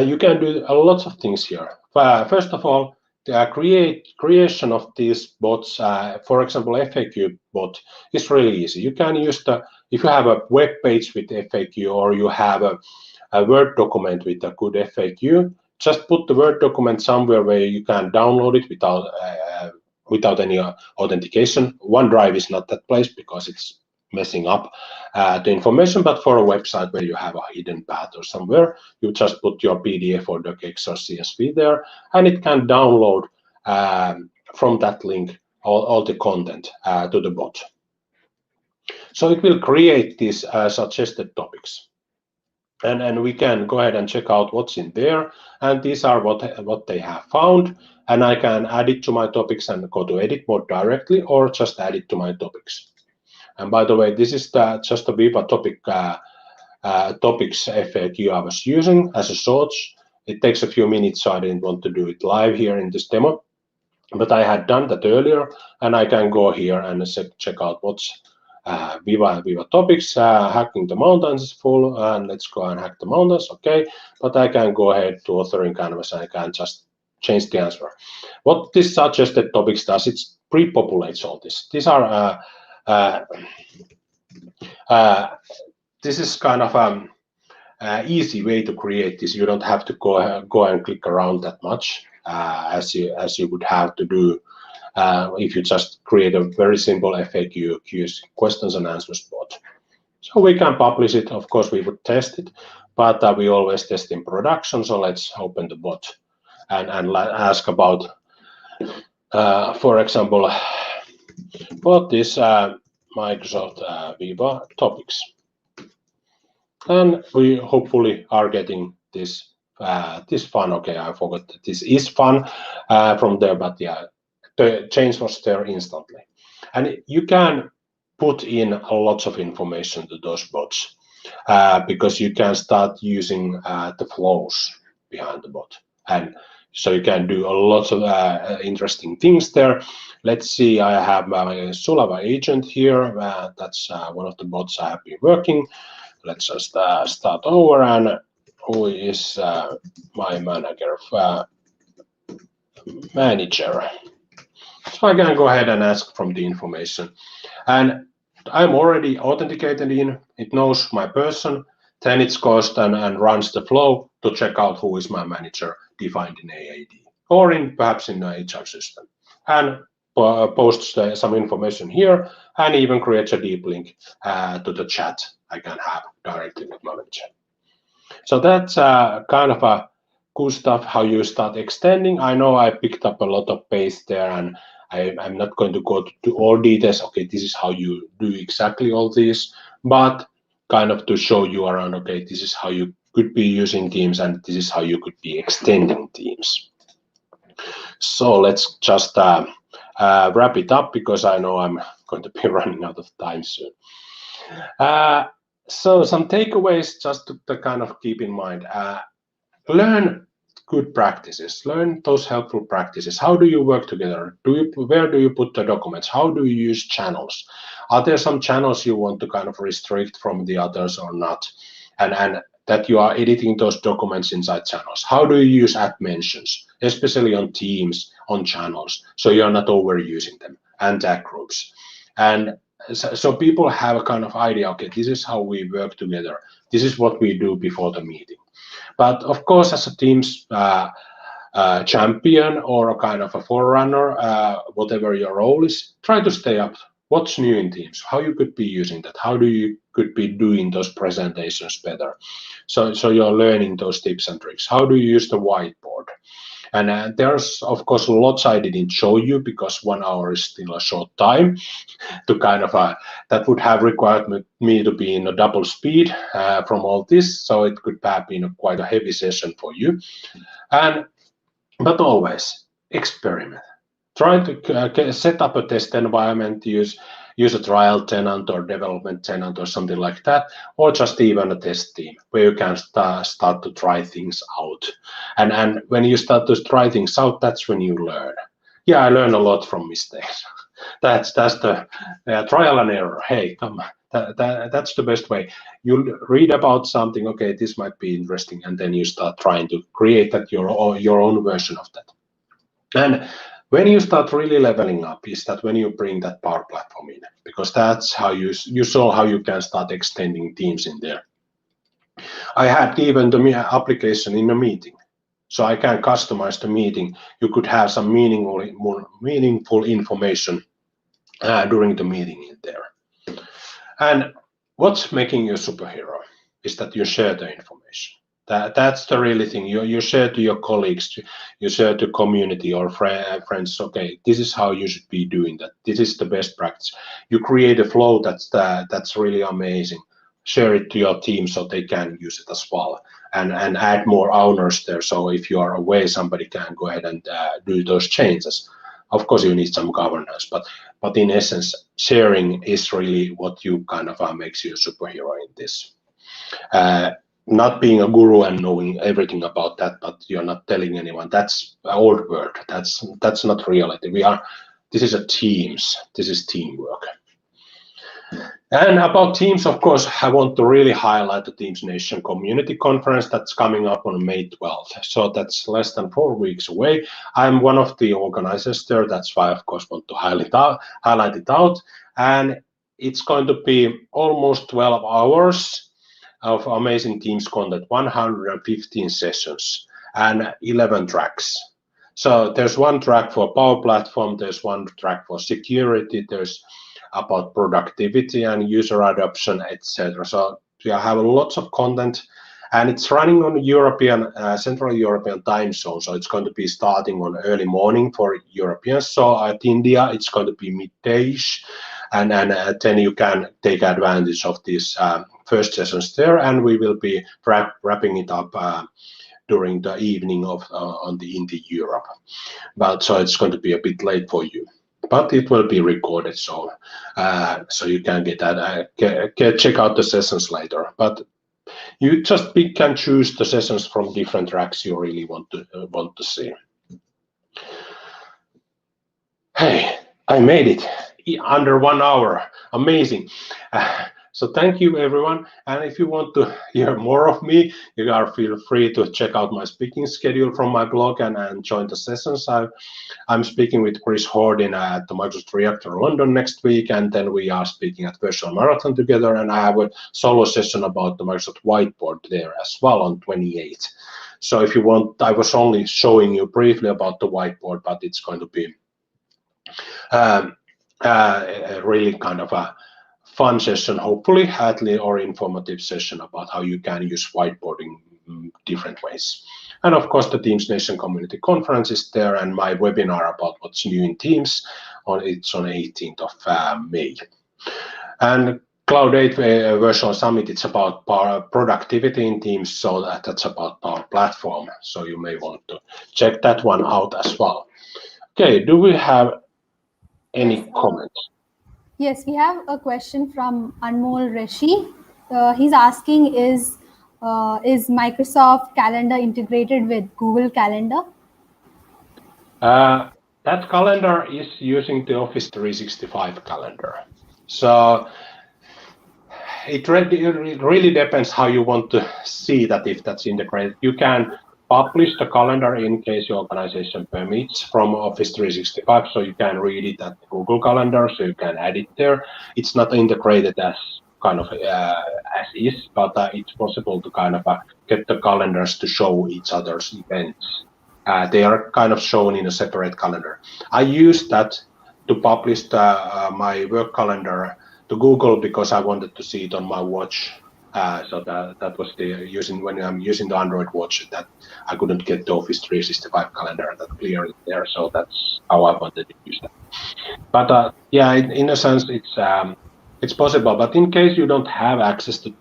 you can do a lot of things here. First of all, the creation of these bots, for example, FAQ bot is really easy. You can use if you have a web page with FAQ or you have a Word document with a good FAQ, just put the Word document somewhere where you can download it without any authentication. OneDrive is not that place because it's messing up the information, but for a website where you have a hidden path or somewhere, you just put your PDF or docx or CSV there, and it can download from that link all the content to the bot. So it will create these suggested topics. And we can go ahead and check out what's in there, and these are what they have found, and I can add it to my topics and go to edit mode directly, or just add it to my topics. And by the way, this is just a Viva topics FAQ I was using as a source. It takes a few minutes, so I didn't want to do it live here in this demo, but I had done that earlier, and I can go here and check out what's Viva topics. Hacking the mountains is full, and let's go and hack the mountains. Okay, but I can go ahead to authoring canvas and I can just change the answer. What this suggested topics does, it pre-populates all this. These are this is kind of easy way to create this. You don't have to go and click around that much as you would have to do if you just create a very simple FAQ questions and answers bot. So we can publish it. Of course, we would test it, but we always test in production. So let's open the bot and ask about, for example, what is Microsoft Viva topics. And we hopefully are getting this fun. Okay, I forgot that this is fun from there, but yeah, the change was there instantly. And you can put in lots of information to those bots because you can start using the flows behind the bot. And so you can do a lot of interesting things there. Let's see, I have my Sulava agent here. That's one of the bots I have been working. Let's just start over, and who is my manager? So I can go ahead and ask from the information. And I'm already authenticated in. It knows my person. Then it's goes and runs the flow to check out who is my manager defined in AAD or perhaps in the HR system. And posts some information here and even creates a deep link to the chat I can have directly with my manager. So that's kind of a cool stuff how you start extending. I know I picked up a lot of pace there, and I'm not going to go to all details. Okay, this is how you do exactly all this, but kind of to show you around, okay, this is how you could be using Teams and this is how you could be extending Teams. So let's just wrap it up because I know I'm going to be running out of time soon. So some takeaways just to kind of keep in mind. Learn good practices, learn those helpful practices. How do you work together? Where do you put the documents? How do you use channels? Are there some channels you want to kind of restrict from the others or not? And that you are editing those documents inside channels. How do you use @ mentions, especially on Teams, on channels, so you're not overusing them, and tag groups. And so people have a kind of idea, okay, this is how we work together. This is what we do before the meeting. But of course, as a Teams champion or a kind of a forerunner, whatever your role is, try to stay up what's new in Teams, how you could be using that, how you could be doing those presentations better. So you're learning those tips and tricks. How do you use the whiteboard? And there's, of course, lots I didn't show you because 1 hour is still a short time to kind of, that would have required me to be in a double speed from all this. So it could have been quite a heavy session for you. But always experiment. Try to set up a test environment, use a trial tenant or development tenant or something like that, or just even a test team where you can start to try things out. And when you start to try things out, that's when you learn. Yeah, I learn a lot from mistakes. That's the trial and error. Hey, come on. That's the best way. You read about something, okay, this might be interesting, and then you start trying to create that your own version of that. And when you start really leveling up is that when you bring that Power Platform in, because that's how you saw how you can start extending Teams in there. I had even the application in a meeting, so I can customize the meeting. You could have some meaningful information during the meeting in there. And what's making you a superhero is that you share the information. That's the really thing. You share to your colleagues, you share to community or friends. Okay, this is how you should be doing that. This is the best practice. You create a flow that's really amazing. Share it to your team so they can use it as well, and add more owners there. So if you are away, somebody can go ahead and do those changes. Of course, you need some governance, but in essence, sharing is really what you kind of makes you a superhero in this. Not being a guru and knowing everything about that, but you're not telling anyone. That's an old word. That's not reality. This is a teams. This is teamwork. And about Teams, of course, I want to really highlight the Teams Nation Community Conference that's coming up on May 12th. So that's less than 4 weeks away. I'm one of the organizers there. That's why, of course, want to highlight it out. And it's going to be almost 12 hours of amazing Teams content, 115 sessions and 11 tracks. So there's one track for Power Platform, there's one track for security, there's about productivity and user adoption, etc. So you have lots of content, and it's running on European, Central European time zone. So it's going to be starting on early morning for Europeans. So at India, it's going to be midday-ish, and then you can take advantage of these first sessions there, and we will be wrapping it up during the evening of in the Europe. But so it's going to be a bit late for you, but it will be recorded, so you can get that check out the sessions later. But you just can choose the sessions from different tracks you really want to see. Hey, I made it under 1 hour. Amazing. So thank you, everyone. And if you want to hear more of me, you are feel free to check out my speaking schedule from my blog and join the sessions. I'm speaking with Chris Hordin at the Microsoft Reactor London next week, and then we are speaking at Virtual Marathon together. And I have a solo session about the Microsoft Whiteboard there as well on 28th. So if you want, I was only showing you briefly about the whiteboard, but it's going to be a really kind of a fun session, hopefully, or informative session about how you can use whiteboarding different ways. And of course, the Teams Nation Community Conference is there, and my webinar about what's new in Teams, it's on 18th of May. And Cloud 8 Virtual Summit, it's about productivity in Teams, so that's about Power Platform. So you may want to check that one out as well. Okay, do we have any comments? Yes, we have a question from Anmol Reshi. He's asking, is Microsoft Calendar integrated with Google Calendar? That calendar is using the Office 365 calendar. So it really depends how you want to see that, if that's integrated. You can publish the calendar in case your organization permits from Office 365, so you can read it at Google Calendar, so you can add it there. It's not integrated as kind of as is, but it's possible to kind of get the calendars to show each other's events. They are kind of shown in a separate calendar. I use that to publish my work calendar to Google because I wanted to see it on my watch. So that was when I'm using the Android watch, that I couldn't get the Office 365 calendar that clearly there. So that's how I wanted to use that. But yeah, in a sense, it's possible. But in case you don't have access to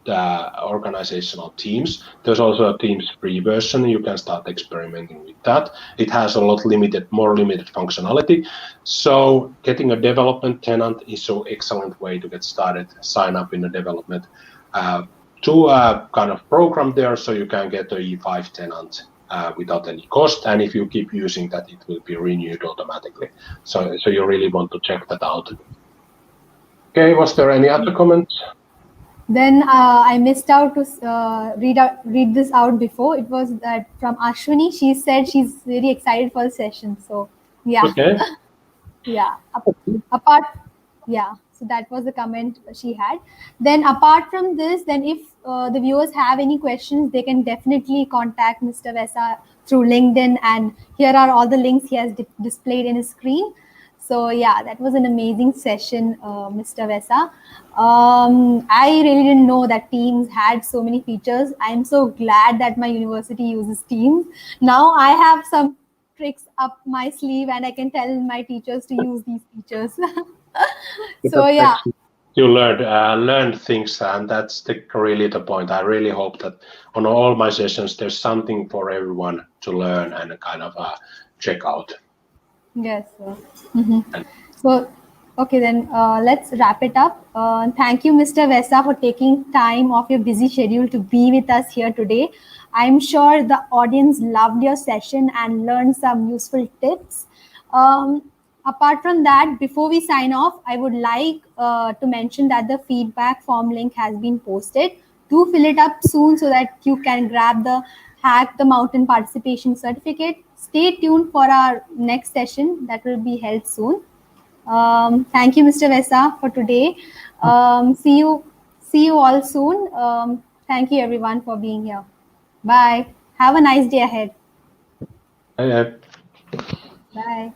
organizational Teams, there's also a Teams free version. You can start experimenting with that. It has a more limited functionality. So getting a development tenant is an excellent way to get started. Sign up in the development to a kind of program there, so you can get the E5 tenant without any cost. And if you keep using that, it will be renewed automatically. So you really want to check that out. Okay, was there any other comments? Then I missed out to read this out before. It was that from Ashwini. She said she's really excited for the session. So yeah, Okay. yeah. Apart, yeah. So that was the comment she had. Then apart from this, then if the viewers have any questions, they can definitely contact Mr. Vesa through LinkedIn, and here are all the links he has displayed in his screen. So yeah, that was an amazing session, Mr. Vesa. I really didn't know that Teams had so many features. I'm so glad that my university uses Teams. Now I have some tricks up my sleeve, and I can tell my teachers to use these features. So yeah. You learned things, and that's really the point. I really hope that on all my sessions there's something for everyone to learn and kind of check out. Yes, sir. So, okay, then let's wrap it up. Thank you, Mr. Vesa, for taking time off your busy schedule to be with us here today. I'm sure the audience loved your session and learned some useful tips. Apart from that, before we sign off, I would like to mention that the feedback form link has been posted. Do fill it up soon so that you can grab the Hack the Mountain participation certificate. Stay tuned for our next session that will be held soon. Thank you, Mr. Vesa, for today. See you all soon. Thank you, everyone, for being here. Bye. Have a nice day ahead. Bye. Bye.